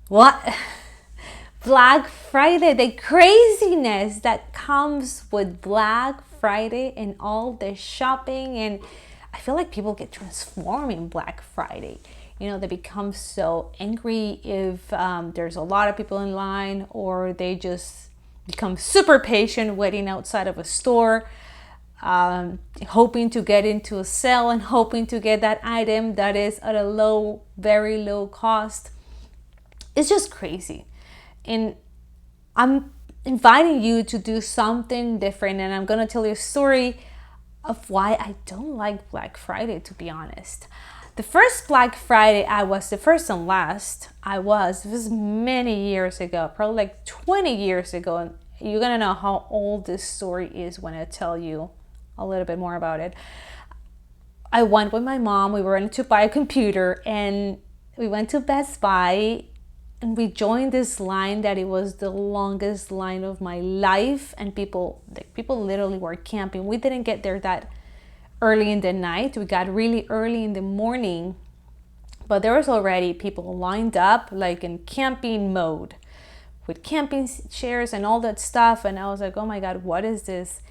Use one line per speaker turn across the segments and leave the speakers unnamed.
What? Black Friday, the craziness that comes with Black Friday and all the shopping. And I feel like people get transformed in Black Friday. They become so angry if there's a lot of people in line, or they just become super patient waiting outside of a store, hoping to get into a sale and hoping to get that item that is at a low, very low cost. It's just crazy. And I'm inviting you to do something different, and I'm gonna tell you a story of why I don't like Black Friday, to be honest. The first Black Friday I was, the first and last I was, it was many years ago, probably like 20 years ago. And you're gonna know how old this story is when I tell you a little bit more about it. I went with my mom, we were going to buy a computer, and we went to Best Buy, and we joined this line that it was the longest line of my life, and people literally were camping. We didn't get there that early in the night. We got really early in the morning, but there was already people lined up like in camping mode with camping chairs and all that stuff. And I was like, oh my god, what is this?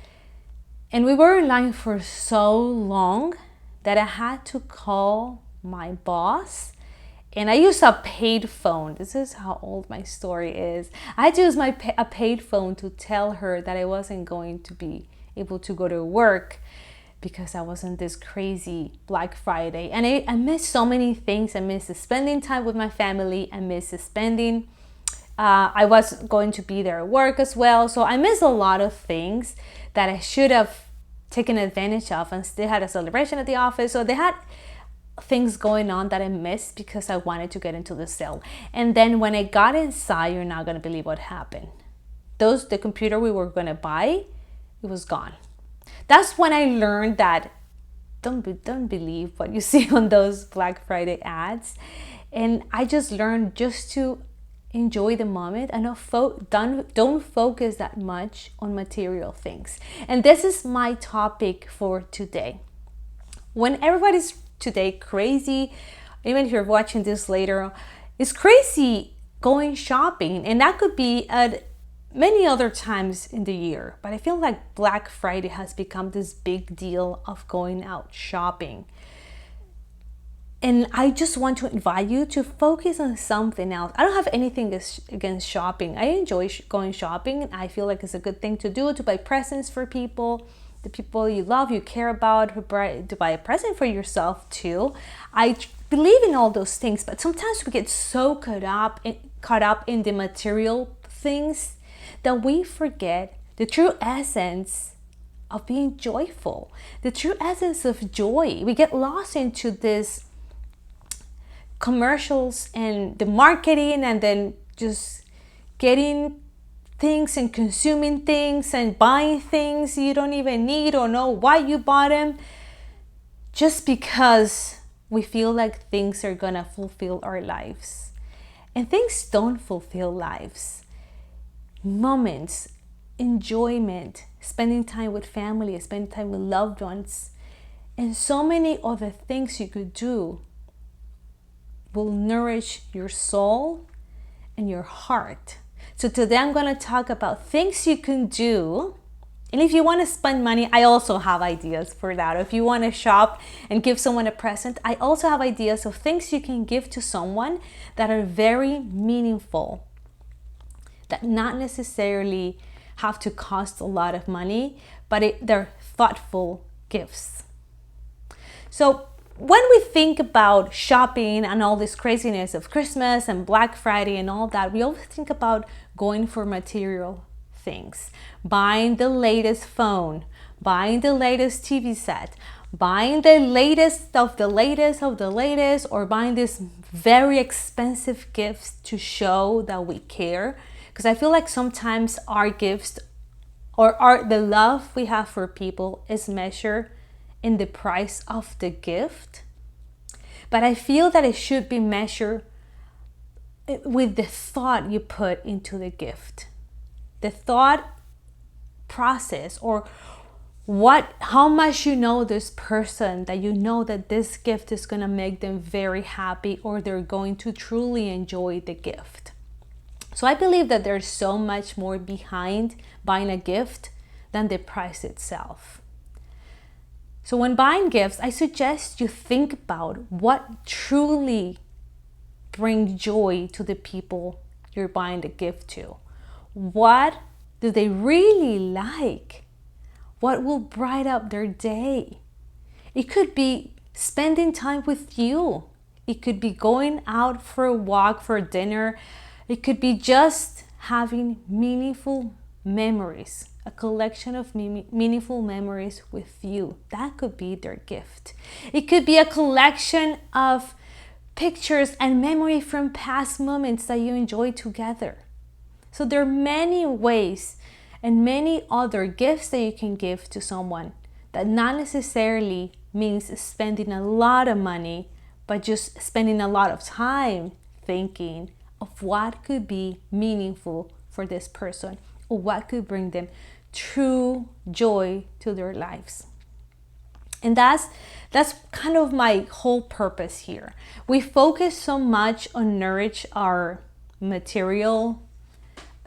And we were in line for so long that I had to call my boss, and I used a paid phone. This is how old my story is. I had to use a paid phone to tell her that I wasn't going to be able to go to work because I was on this crazy Black Friday. And I missed so many things. I missed spending time with my family. I missed spending, I was going to be there at work as well. So I missed a lot of things that I should have taken advantage of, and still had a celebration at the office. So they had things going on that I missed because I wanted to get into the sale. And then when I got inside, you're not gonna believe what happened. The computer we were gonna buy, it was gone. That's when I learned that don't believe what you see on those Black Friday ads. And I just learned just to enjoy the moment and don't focus that much on material things. And this is my topic for today. When everybody's today crazy, even if you're watching this later, it's crazy going shopping, and that could be at many other times in the year, but I feel like Black Friday has become this big deal of going out shopping. And I just want to invite you to focus on something else. I don't have anything against shopping. I enjoy going shopping. I feel like it's a good thing to do, to buy presents for people, the people you love, you care about, to buy a present for yourself too. I believe in all those things, but sometimes we get so caught up in the material things that we forget the true essence of being joyful, the true essence of joy. We get lost into this commercials and the marketing, and then just getting things and consuming things and buying things you don't even need or know why you bought them, just because we feel like things are gonna fulfill our lives. And things don't fulfill lives. Moments, enjoyment, spending time with family, spending time with loved ones, and so many other things you could do will nourish your soul and your heart. So today I'm going to talk about things you can do. And if you want to spend money, I also have ideas for that. If you want to shop and give someone a present, I also have ideas of things you can give to someone that are very meaningful, that not necessarily have to cost a lot of money, but they're thoughtful gifts. So when we think about shopping and all this craziness of Christmas and Black Friday and all that, we always think about going for material things, buying the latest phone, buying the latest TV set, buying the latest of the latest of the latest, or buying these very expensive gifts to show that we care. Because I feel like sometimes our gifts or the love we have for people is measured in the price of the gift, but I feel that it should be measured with the thought you put into the gift, the thought process, or how much you know this person, that you know that this gift is going to make them very happy, or they're going to truly enjoy the gift. So I believe that there's so much more behind buying a gift than the price itself. So when buying gifts, I suggest you think about what truly brings joy to the people you're buying the gift to. What do they really like? What will brighten up their day? It could be spending time with you. It could be going out for a walk, for dinner. It could be just having meaningful memories, a collection of meaningful memories with you. That could be their gift. It could be a collection of pictures and memory from past moments that you enjoyed together. So there are many ways and many other gifts that you can give to someone that not necessarily means spending a lot of money, but just spending a lot of time thinking of what could be meaningful for this person, or what could bring them true joy to their lives. And that's kind of my whole purpose here. We focus so much on nourish our material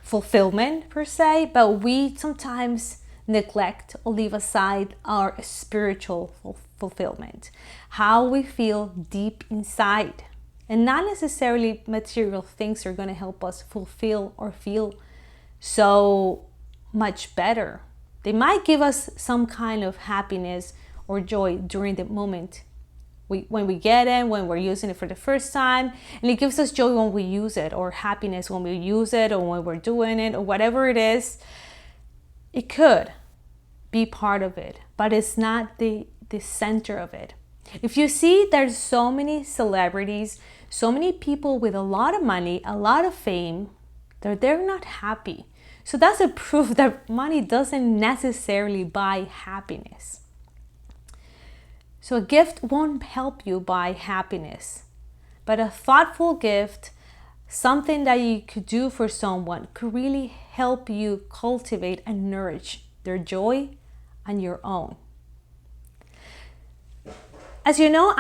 fulfillment per se, but we sometimes neglect or leave aside our spiritual fulfillment, how we feel deep inside. And not necessarily material things are going to help us fulfill or feel so much better. They might give us some kind of happiness or joy during the moment when we get it, when we're using it for the first time, and it gives us joy when we use it, or happiness when we use it, or when we're doing it, or whatever it is. It could be part of it, but it's not the center of it. If you see, there's so many celebrities, so many people with a lot of money, a lot of fame, they're not happy. So that's a proof that money doesn't necessarily buy happiness. So a gift won't help you buy happiness, but a thoughtful gift, something that you could do for someone, could really help you cultivate and nourish their joy and your own. As you know,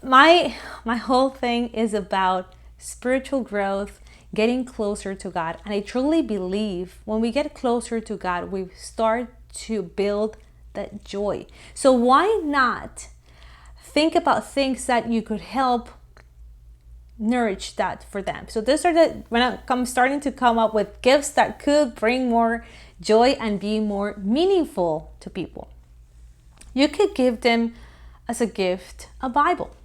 my whole thing is about spiritual growth, getting closer to God. And I truly believe when we get closer to God, we start to build that joy. So why not think about things that you could help nourish that for them? So these are when I'm starting to come up with gifts that could bring more joy and be more meaningful to people. You could give them as a gift a Bible.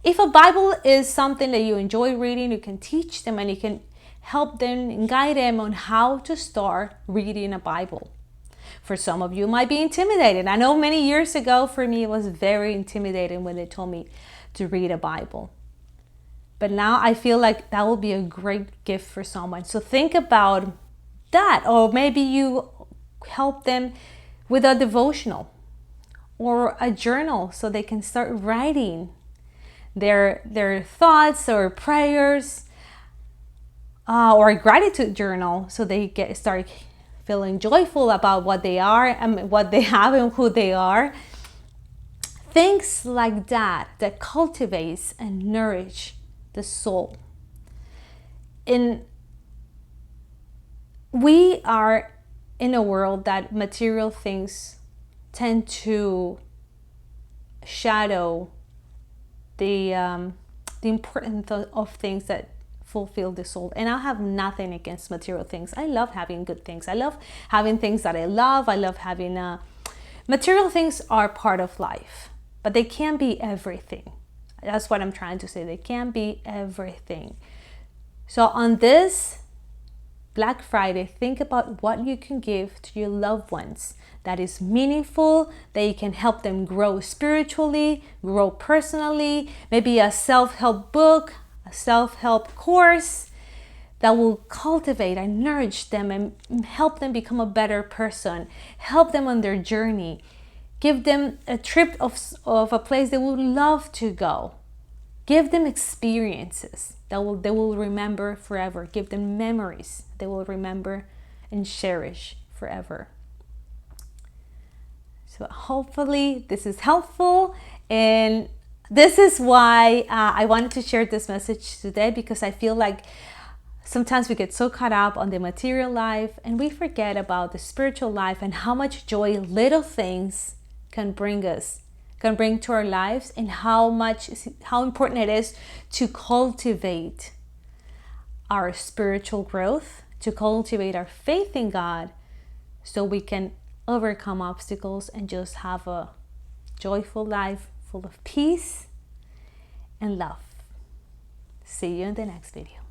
If a Bible is something that you enjoy reading, you can teach them and you can help them and guide them on how to start reading a Bible. For some of you, it might be intimidating. I know many years ago, for me, it was very intimidating when they told me to read a Bible. But now I feel like that will be a great gift for someone. So think about that. Or maybe you help them with a devotional or a journal so they can start writing their thoughts or prayers, or a gratitude journal so they start feeling joyful about what they are and what they have and who they are. Things like that cultivates and nourish the soul. And we are in a world that material things tend to shadow the importance of things that fulfill the soul. And I have nothing against material things. I love having good things. I love having things that I love. I love having material things are part of life, but they can't be everything. That's what I'm trying to say. They can't be everything. So on this Black Friday, think about what you can give to your loved ones that is meaningful, that you can help them grow spiritually, grow personally, maybe a self-help book, a self-help course that will cultivate and nourish them and help them become a better person, help them on their journey, give them a trip of a place they would love to go, give them experiences that they will remember forever, give them memories they will remember and cherish forever. So hopefully this is helpful, and this is why I wanted to share this message today, because I feel like sometimes we get so caught up on the material life and we forget about the spiritual life and how much joy little things can bring to our lives, and how important it is to cultivate our spiritual growth, to cultivate our faith in God, so we can overcome obstacles and just have a joyful life full of peace and love. See you in the next video.